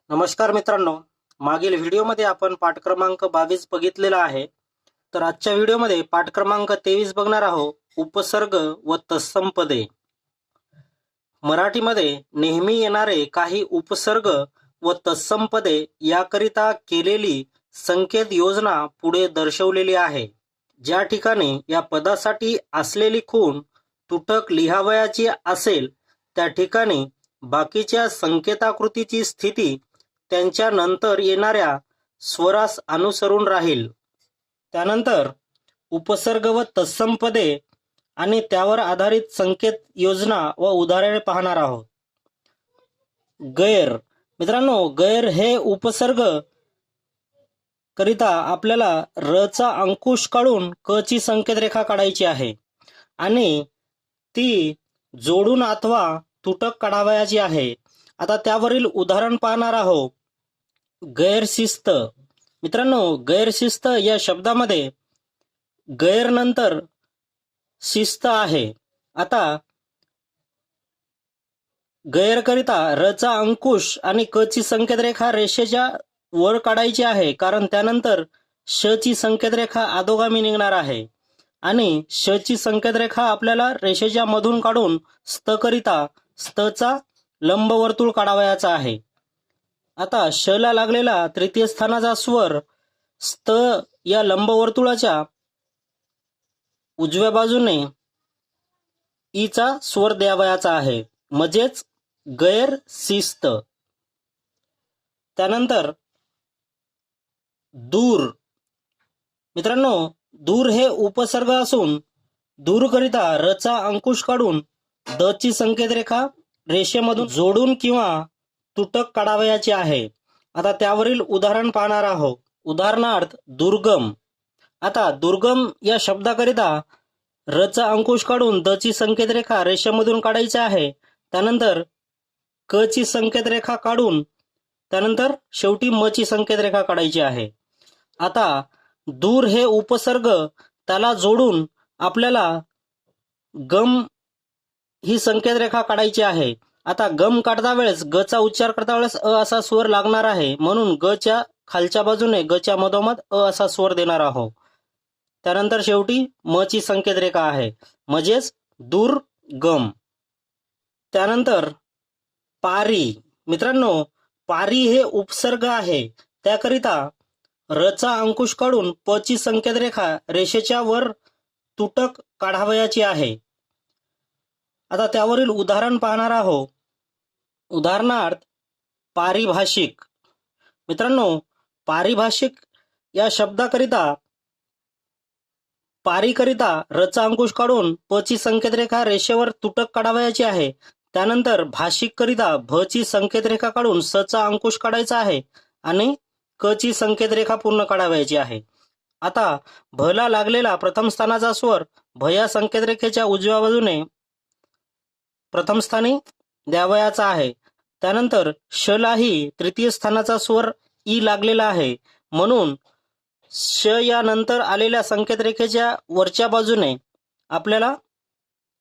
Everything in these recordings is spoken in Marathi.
नमस्कार मित्रांनो, मागील व्हिडिओमध्ये आपण पाठ क्रमांक 22 बघितलेला आहे. तर आजच्या व्हिडिओमध्ये पाठ क्रमांक 23 बघणार आहोत, उपसर्ग व तत्सम पदे. मराठीमध्ये नेहमी येणारे काही उपसर्ग व तत्सम पदे याकरिता केलेली संकेत योजना पुढे दर्शवलेली आहे. ज्या ठिकाणी या पदासाठी असलेली खूण तुटक लिहावयाची असेल त्या ठिकाणी बाकीच्या संकेताकृतीची स्थिती त्यांच्या नंतर येणाऱ्या स्वरास अनुसरून राहील. त्यानंतर उपसर्ग व तत्सम पदे आणि त्यावर आधारित संकेत योजना व उदाहरणे पाहणार आहोत. गैर. मित्रांनो, गैर हे उपसर्ग करिता आपल्याला र चा अंकुश काढून क ची संकेत रेखा काढायची आहे आणि ती जोडून अथवा तुटक काढावयाची आहे. आता त्यावरील उदाहरण पाहणार आहोत. गैरशिस्त. मित्रांनो, गैरशिस्त या शब्दामध्ये गैर नंतर शिस्त आहे. आता गैर करिता र चा अंकुश आणि क ची संकेत रेखा रेषेच्या वर काढायची आहे, कारण त्यानंतर श ची संकेत रेखा अधोगामी निघणार आहे आणि श ची संकेत रेखा आपल्याला रेषेच्या मधून काढून स्त करिता स्तचा लंबवर्तुळ काढावयाचा आहे. आता श ला लागलेला तृतीय स्थानाचा स्वर स्त या लंबवर्तुळाच्या उजव्या बाजूने ई चा स्वर द्यावयाचा आहे, म्हणजेच गैर शिस्त. त्यानंतर दूर. मित्रांनो, दूर हे उपसर्ग असून दूर करिता र चा अंकुश काढून द ची संकेत रेखा रेषेमधून जोडून किंवा तुटक काढावयाची आहे. आता त्यावरील उदाहरण पाहणार आहोत. उदाहरणार्थ दुर्गम. आता दुर्गम या शब्दाकरिता र चा अंकुश काढून द ची संकेत रेखा रेषेमधून काढायची आहे. त्यानंतर क ची संकेत रेखा काढून त्यानंतर शेवटी म ची संकेत रेखा काढायची आहे. आता दूर हे उपसर्ग त्याला जोडून आपल्याला गम ही संकेत रेखा काढायची आहे. आता गम काढता वेळेस ग चा उच्चार करता वेळेस अ असा स्वर लागणार आहे, म्हणून ग च्या खालच्या बाजूने ग च्या मधोमध अ असा स्वर देणार आहोत. त्यानंतर शेवटी म ची संकेत रेखा आहे, म्हणजेच दुर्गम. त्यानंतर पारी. मित्रांनो, पारी हे उपसर्ग आहे, त्याकरिता र चा अंकुश काढून प ची संकेत रेखा रेषेच्या वर तुटक काढावयाची आहे. आता त्यावरील उदाहरण पाहणार आहोत. उदाहरणार्थ पारिभाषिक. मित्रांनो, पारिभाषिक या शब्दाकरिता पारीकरिता र चा अंकुश काढून प ची संकेत रेखा रेषेवर तुटक काढावयाची आहे. त्यानंतर भाषिक करिता भ ची संकेत रेखा काढून स चा अंकुश काढायचा आहे आणि क ची संकेत रेखा पूर्ण काढावयाची आहे. आता भ ला लागलेला प्रथम स्थानाचा स्वर भ या संकेत रेखेच्या उजव्या बाजूने प्रथम स्थानी द्यावयाचा आहे. त्यानंतर श लाही तृतीय स्थानाचा स्वर ई लागलेला आहे, म्हणून श या नंतर आलेल्या संकेत रेखेच्या वरच्या बाजूने आपल्याला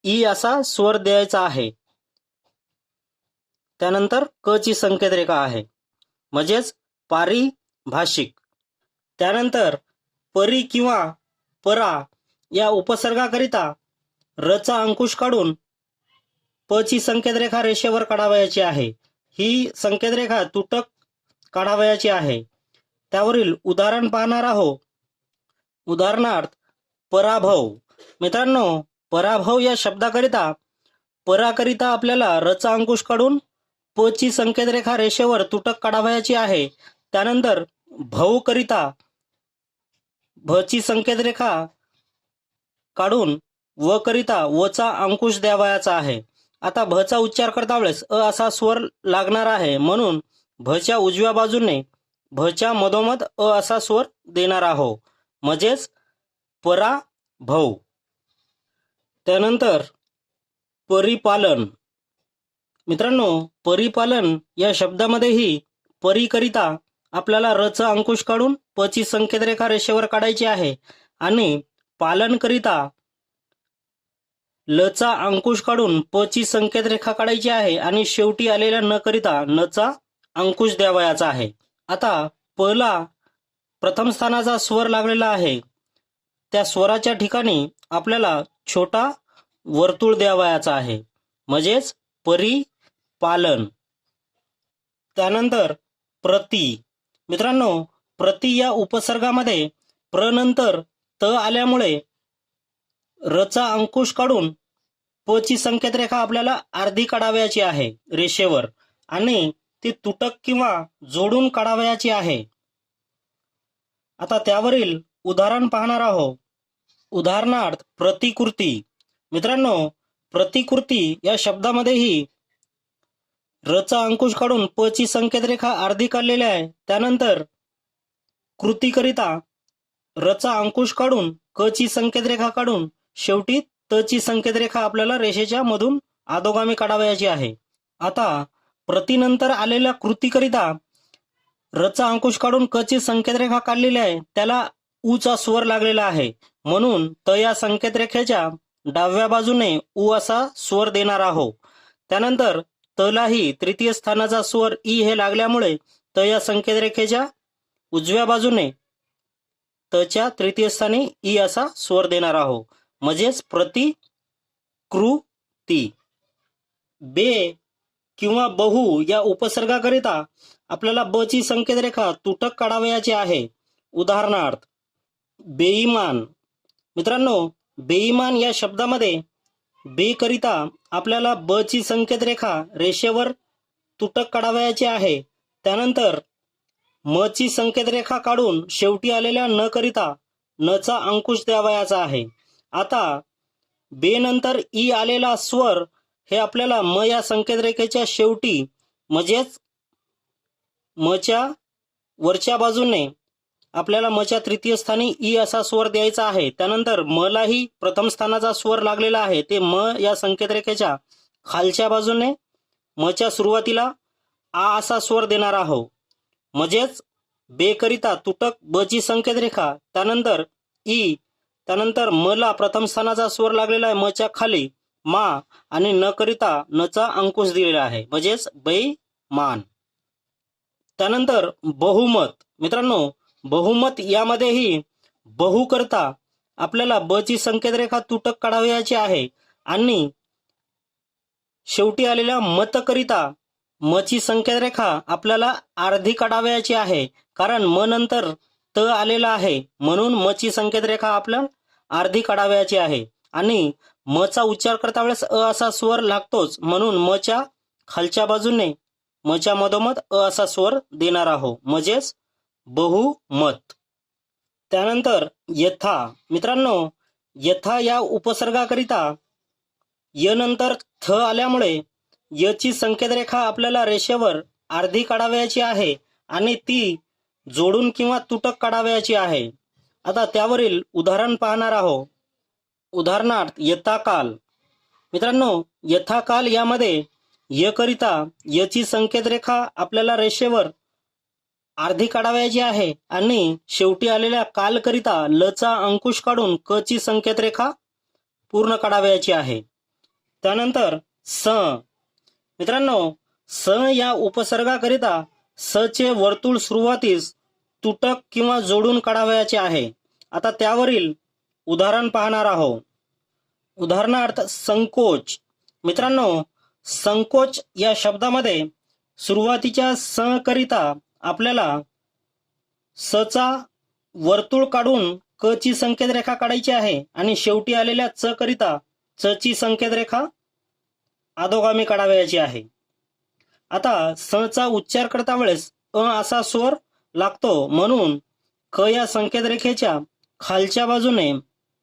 ई असा स्वर द्यायचा आहे. त्यानंतर क ची संकेत रेखा आहे, म्हणजेच पारिभाषिक. त्यानंतर परी किंवा परा या उपसर्गाकरिता र चा अंकुश काढून प ची संकेत रेखा रेषेवर काढावयाची आहे. ही संकेत रेखा तुटक काढावयाची आहे. त्यावरील उदाहरण पाहणार आहोत. उदाहरणार्थ पराभव. मित्रांनो, पराभव या शब्दाकरिता पराकरिता आपल्याला र चा अंकुश काढून प ची संकेत रेखा रेषेवर तुटक काढावयाची आहे. त्यानंतर भव करिता भ ची संकेत रेखा काढून व करिता व चा अंकुश द्यावयाचा आहे. आता भ चा उच्चार करता वेळेस अ असा स्वर लागणार आहे, म्हणून भ च्या उजव्या बाजूने भ च्या मधोमध अ असा स्वर देणार आहोत, म्हणजेच पराभव. त्यानंतर परिपालन. मित्रांनो, परिपालन या शब्दामध्येही परीकरिता आपल्याला र चा अंकुश काढून प ची संकेत रेखा रेषेवर काढायची आहे आणि पालन करिता ल चा अंकुश काढून प ची संकेत रेखा काढायची आहे आणि शेवटी आलेल्या न करिता न चा अंकुश द्यावयाचा आहे. आता पहिला प्रथम स्थानाचा स्वर लागलेला आहे, त्या स्वराच्या ठिकाणी आपल्याला छोटा वर्तुळ द्यावयाचा आहे, म्हणजेच परिपालन. त्यानंतर प्रति. मित्रांनो, प्रति या उपसर्गामध्ये प्र नंतर त आल्यामुळे रचा अंकुश काढून प ची संकेत रेखा आपल्याला अर्धी काढावयाची आहे रेषेवर, आणि ती तुटक किंवा जोडून काढावयाची आहे. आता त्यावरील उदाहरण पाहणार आहोत. उदाहरणार्थ प्रतिकृती. मित्रांनो, प्रतिकृती या शब्दामध्येही रचा अंकुश काढून प ची संकेत रेखा अर्धी काढलेली आहे. त्यानंतर कृतीकरिता रचा अंकुश काढून क ची संकेत रेखा काढून शेवटी त ची संकेत रेखा आपल्याला रेषेच्या मधून अधोगामी काढावयाची आहे. आता प्रतिनंतर आलेल्या कृतीकरिता रचा अंकुश काढून क ची संकेत रेखा काढलेली आहे, त्याला उ चा स्वर लागलेला आहे, म्हणून त या संकेत रेखेच्या डाव्या बाजूने उ असा स्वर देणार आहोत. त्यानंतर तलाही तृतीय स्थानाचा स्वर ई हे लागल्यामुळे त या संकेत रेखेच्या उजव्या बाजूने तच्या तृतीय स्थानी ई असा स्वर देणार आहोत, म्हणजेच प्रतिकृती. बे किंवा बहु या उपसर्गाकरिता आपल्याला ब ची संकेत रेखा तुटक काढावयाची आहे. उदाहरणार्थ बेईमान. मित्रांनो, बेईमान या शब्दामध्ये बे करिता आपल्याला ब ची संकेत रेखा रेषेवर तुटक काढावयाची आहे. त्यानंतर म ची संकेत रेखा काढून शेवटी आलेल्या न करिता न चा अंकुश द्यावयाचा आहे. आता बे नंतर ई आलेला स्वर हे आपल्याला म या संकेत रेखेच्या शेवटी, म्हणजेच म च्या वरच्या बाजूने आपल्याला म च्या तृतीय स्थानी ई असा स्वर द्यायचा आहे. त्यानंतर म लाही प्रथम स्थानाचा स्वर लागलेला आहे, ते म या संकेत रेखेच्या खालच्या बाजूने म च्या सुरुवातीला आ असा स्वर देणार आहोत, म्हणजेच बे करिता तुटक ब ची संकेत रेखा, त्यानंतर ई, त्यानंतर म ला प्रथम स्थानाचा स्वर लागलेला आहे म च्या खाली मा, आणि न करिता न चा अंकुश दिलेला आहे, म्हणजेच बेईमान. त्यानंतर बहुमत. मित्रांनो, बहुमत यामध्येही बहु करता आपल्याला ब ची संकेत रेखा तुटक काढावयाची आहे, आणि शेवटी आलेल्या मत करिता म ची संकेत रेखा आपल्याला अर्धी काढावयाची आहे, कारण म नंतर त आलेला आहे, म्हणून म ची संकेत रेखा आपल्याला अर्धी काढावयाची आहे. आणि म चा उच्चार करता वेळेस अ असा स्वर लागतोच, म्हणून म च्या खालच्या बाजूने म च्या मधोमध अ असा स्वर देणार आहोत, म्हणजेच बहुमत. त्यानंतर यथा. मित्रांनो, यथा या उपसर्गाकरिता य नंतर थ आल्यामुळे य ची संकेत रेखा आपल्याला रेषेवर अर्धी काढावयाची आहे, आणि ती जोडून किंवा तुटक काढावयाची आहे. आता त्यावरील उदाहरण पाहणार आहोत. उदाहरणार्थ यथाकाल. मित्रांनो, यथाकाल यामध्ये य करिता य ची संकेत रेखा आपल्याला रेषेवर अर्धी काढावयाची आहे, आणि शेवटी आलेल्या काल करिता ल चा अंकुश काढून क ची संकेत रेखा पूर्ण काढावयाची आहे. त्यानंतर स. मित्रांनो, स या उपसर्गाकरिता स चे वर्तुळ सुरुवातीस तुटक किंवा जोडून काढावयाचे आहे. आता त्यावरील उदाहरण पाहणार आहोत. उदाहरणार्थ संकोच. मित्रांनो, संकोच या शब्दामध्ये सुरुवातीच्या स करिता आपल्याला स चा वर्तुळ काढून क ची संकेत रेखा काढायची आहे, आणि शेवटी आलेल्या च करिता च ची संकेत रेखा अधोगामी काढावयाची आहे. आता स चा उच्चार करता वेळेस अ असा स्वर लागतो, म्हणून क या संकेत रेखेच्या खालच्या बाजूने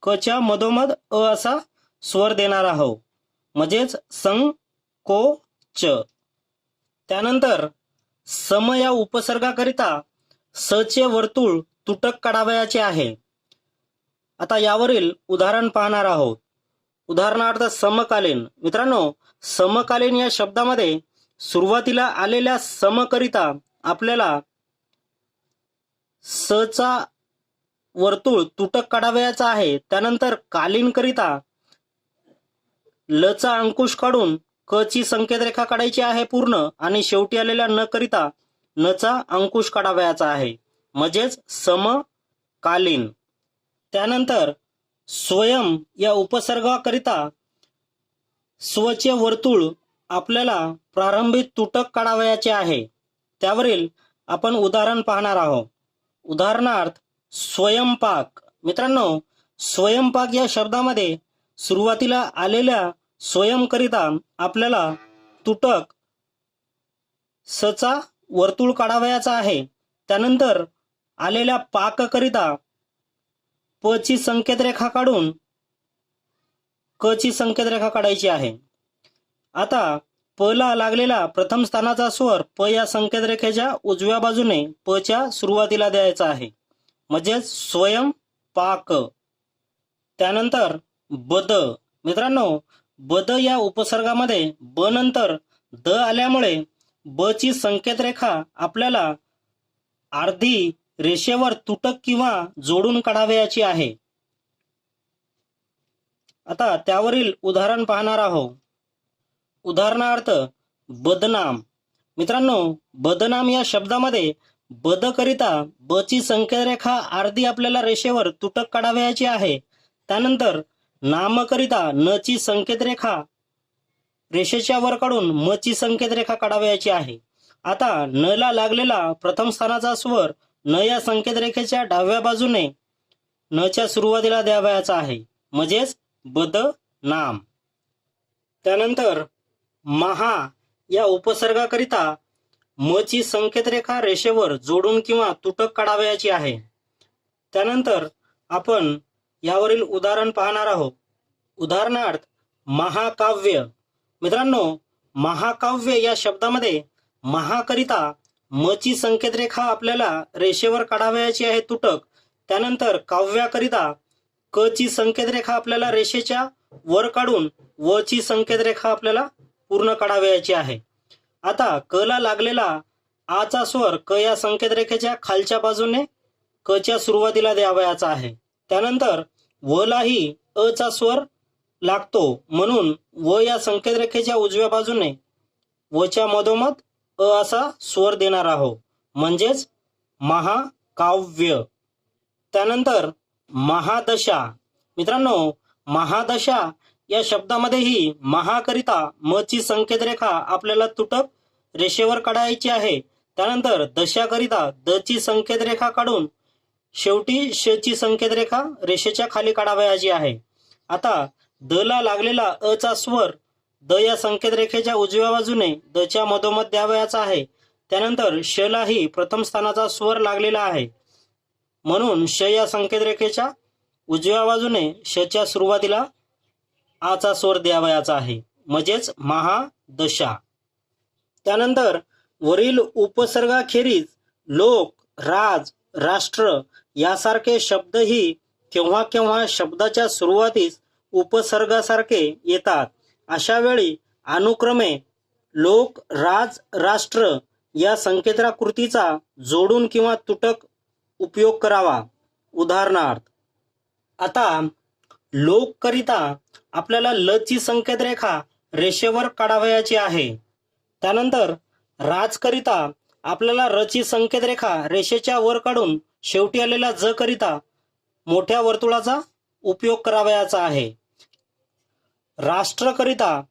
क च्या मधोमध अ असा स्वर देणार आहोत, म्हणजेच संकोच. त्यानंतर सम या उपसर्गाकरिता स चे वर्तुळ तुटक काढावयाचे आहे. आता यावरील उदाहरण पाहणार आहोत. उदाहरणार्थ समकालीन. मित्रांनो, समकालीन या शब्दामध्ये सुरुवातीला आलेल्या समकरिता आपल्याला स चा वर्तुळ तुटक काढावयाचा आहे. त्यानंतर कालीन करिता ल चा अंकुश काढून क ची संकेत रेखा काढायची आहे पूर्ण, आणि शेवटी आलेल्या न करिता नचा अंकुश काढावयाचा आहे, म्हणजेच समकालीन. त्यानंतर स्वयं या उपसर्गाकरिता स्वचे वर्तुळ आपल्याला प्रारंभिक तुटक काढावयाचे आहे. त्यावरील आपण उदाहरण पाहणार आहोत. उदाहरणार्थ स्वयंपाक. मित्रांनो, स्वयंपाक या शब्दामध्ये सुरुवातीला आलेल्या स्वयंकरिता आपल्याला तुटक सचा वर्तुळ काढावयाचा आहे. त्यानंतर आलेल्या पाककरिता प ची संकेत रेखा काढून क ची संकेत रेखा काढायची आहे. आता प ला लागलेला प्रथम स्थानाचा स्वर प या संकेत रेखेच्या उजव्या बाजूने प च्या सुरुवातीला द्यायचा आहे, म्हणजेच स्वयं पाक. त्यानंतर बद. मित्रांनो, बद या उपसर्गामध्ये ब नंतर द आल्यामुळे ब ची संकेत रेखा आपल्याला अर्धी रेषेवर तुटक किंवा जोडून काढावयाची आहे. आता त्यावरील उदाहरण पाहणार आहोत. उदाहरणार्थ बदनाम. मित्रांनो, बदनाम या शब्दामध्ये बद करिता ब ची संकेत रेखा अर्धी आपल्याला रेषेवर तुटक काढावयाची आहे. त्यानंतर नामकरिता न ची संकेत रेखा रेषेच्या वर काढून म ची संकेत रेखा काढावयाची आहे. आता न ला लागलेला प्रथम स्थानाचा स्वर न या संकेत रेखेच्या डाव्या बाजूने न च्या सुरुवातीला द्यावयाचा आहे, म्हणजेच बद नाम. त्यानंतर महा या उपसर्गाकरिता म ची संकेत रेखा रेषेवर जोडून किंवा तुटक काढावयाची आहे. त्यानंतर आपण यावरील उदाहरण पाहणार आहोत. उदाहरणार्थ महाकाव्य. मित्रांनो, महाकाव्य या शब्दामध्ये महाकरिता म ची संकेत रेखा आपल्याला रेषेवर काढावयाची आहे तुटक. त्यानंतर काव्याकरिता क ची संकेत रेखा आपल्याला रेषेच्या वर काढून व ची संकेत रेखा आपल्याला पूर्ण काढावयाची आहे. आता क ला लागलेला आ चा स्वर क या संकेत रेखेच्या खालच्या बाजूने क च्या सुरुवातीला द्यावयाचा आहे. त्यानंतर व लाही अ चा स्वर लागतो, म्हणून व या संकेत रेखेच्या उजव्या बाजूने व च्या मधोमध अ असा स्वर देणार आहोत, म्हणजेच महाकाव्य. त्यानंतर महादशा. मित्रांनो, महादशा या शब्दामध्येही महाकरिता म ची संकेत रेखा आपल्याला तुटक रेषेवर काढायची आहे. त्यानंतर दशाकरिता द ची संकेत रेखा काढून शेवटी श ची संकेत रेखा रेषेच्या खाली काढावयाची आहे. आता द ला लागलेला अ चा स्वर द या संकेत रेखेच्या उजव्या बाजूने द च्या मधोमध द्यावयाचा आहे. त्यानंतर श लाही प्रथम स्थानाचा स्वर लागलेला आहे, म्हणून श या संकेत रेखेच्या उजव्या बाजूने श च्या सुरुवातीला आ चा स्वर द्यावयाचा आहे, म्हणजेच महादशा. त्यानंतर वरील उपसर्गाखेरीज लोक, राज, राष्ट्र यासारखे शब्दही केव्हा केव्हा शब्दाच्या सुरुवातीस उपसर्गासारखे येतात. अशा वेळी अनुक्रमे लोक, राज, राष्ट्र या संकेताकृतीचा जोडून किंवा तुटक उपयोग करावा. उदाहरणार्थ आता लोक करिता आपल्याला ल ची संकेत रेखा रेषेवर काढावयाची आहे. त्यानंतर राज करिता आपल्याला र ची संकेत रेखा रेषेच्या वर काढून शेवटी आलेला ज करिता मोठ्या वर्तुळाचा उपयोग करावयाचा आहे. राष्ट्रकरिता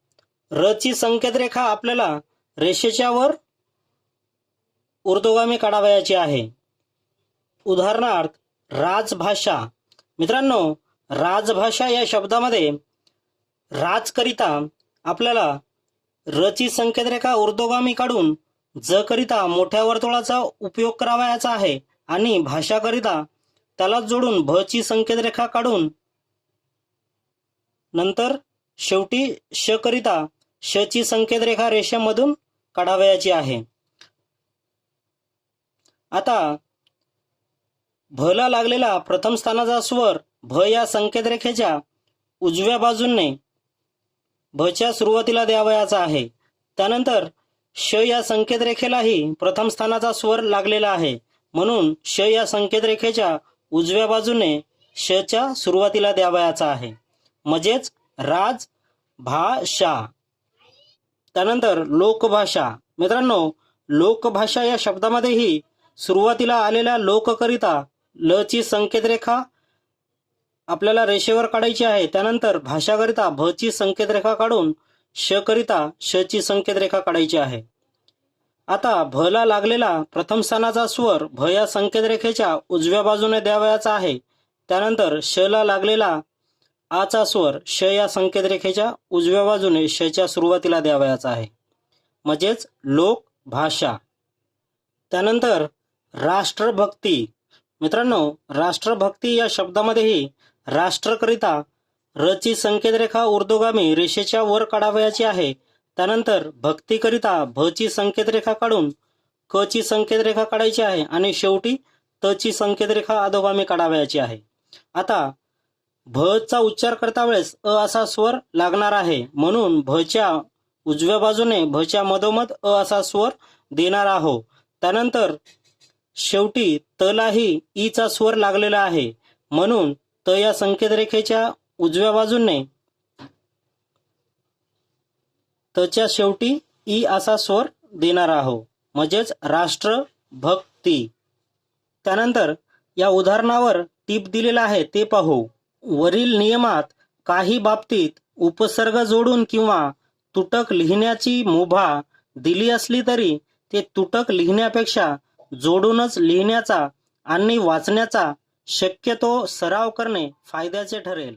र ची संकेत रेखा आपल्याला रेषेच्या वर ऊर्ध्वगामी काढावयाची आहे. उदाहरणार्थ राजभाषा. मित्रांनो, राजभाषा या शब्दामध्ये राजकरिता आपल्याला र ची संकेत रेखा ऊर्ध्वगामी काढून ज करिता मोठ्या वर्तुळाचा उपयोग करावयाचा आहे आणि भाषाकरिता त्याला जोडून भ ची संकेत रेखा काढून नंतर शेवटी श करिता श ची संकेत रेखा रेषेमधून काढावयाची आहे. आता भ ला लागलेला प्रथम स्थानाचा स्वर भ या संकेत रेखेच्या उजव्या बाजूने भ च्या सुरुवातीला द्यावयाचा आहे. त्यानंतर श या संकेत रेखेलाही प्रथम स्थानाचा स्वर लागलेला आहे, म्हणून श या संकेत रेखेच्या उजव्या बाजूने श च्या सुरुवातीला द्यावयाचा आहे, म्हणजेच राजभाषा. त्यानंतर लोकभाषा. मित्रांनो, लोकभाषा या शब्दामध्येही सुरुवातीला आलेल्या लोककरिता ल ची संकेतरेखा आपल्याला रेषेवर काढायची आहे. त्यानंतर भाषाकरिता भ ची संकेतरेखा काढून श करिता श ची संकेतरेखा काढायची आहे. आता भ ला लागलेला प्रथम स्थानाचा स्वर भ या संकेतरेखेच्या उजव्या बाजूने द्यावयाचा आहे. त्यानंतर श ला लागलेला आचा स्वर श या संकेतरेखेच्या उजव्या बाजूने श च्या सुरुवातीला द्यावयाचा आहे, म्हणजेच लोक भाषा. त्यानंतर राष्ट्रभक्ती. मित्रांनो, राष्ट्रभक्ती या शब्दामध्येही राष्ट्रकरिता र ची संकेतरेखा ऊर्ध्वगामी रेषेच्या वर काढावयाची आहे. त्यानंतर भक्तीकरिता भ ची संकेतरेखा काढून क ची संकेतरेखा काढायची आहे आणि शेवटी त ची संकेतरेखा अधोगामी काढावयाची आहे. आता भ चा उच्चार करता वेळेस अ असा स्वर लागणार आहे, म्हणून भ च्या उजव्या बाजूने भ च्या मधोमध अ असा स्वर देणार आहोत. त्यानंतर शेवटी त लाही ई चा स्वर लागलेला आहे, म्हणून त या संकेतरेखेच्या उजव्या बाजूने त च्या शेवटी ई असा स्वर देणार आहोत, म्हणजेच राष्ट्रभक्ती. त्यानंतर या उदाहरणावर टीप दिलेला आहे ते पाहू. वरील नियमात काही बाबतीत उपसर्ग जोडून किंवा तुटक लिहिण्याची मुभा दिली असली तरी ते तुटक लिहिण्यापेक्षा जोडूनच लिहिण्याचा आणि वाचण्याचा शक्यतो सराव करणे फायद्याचे ठरेल.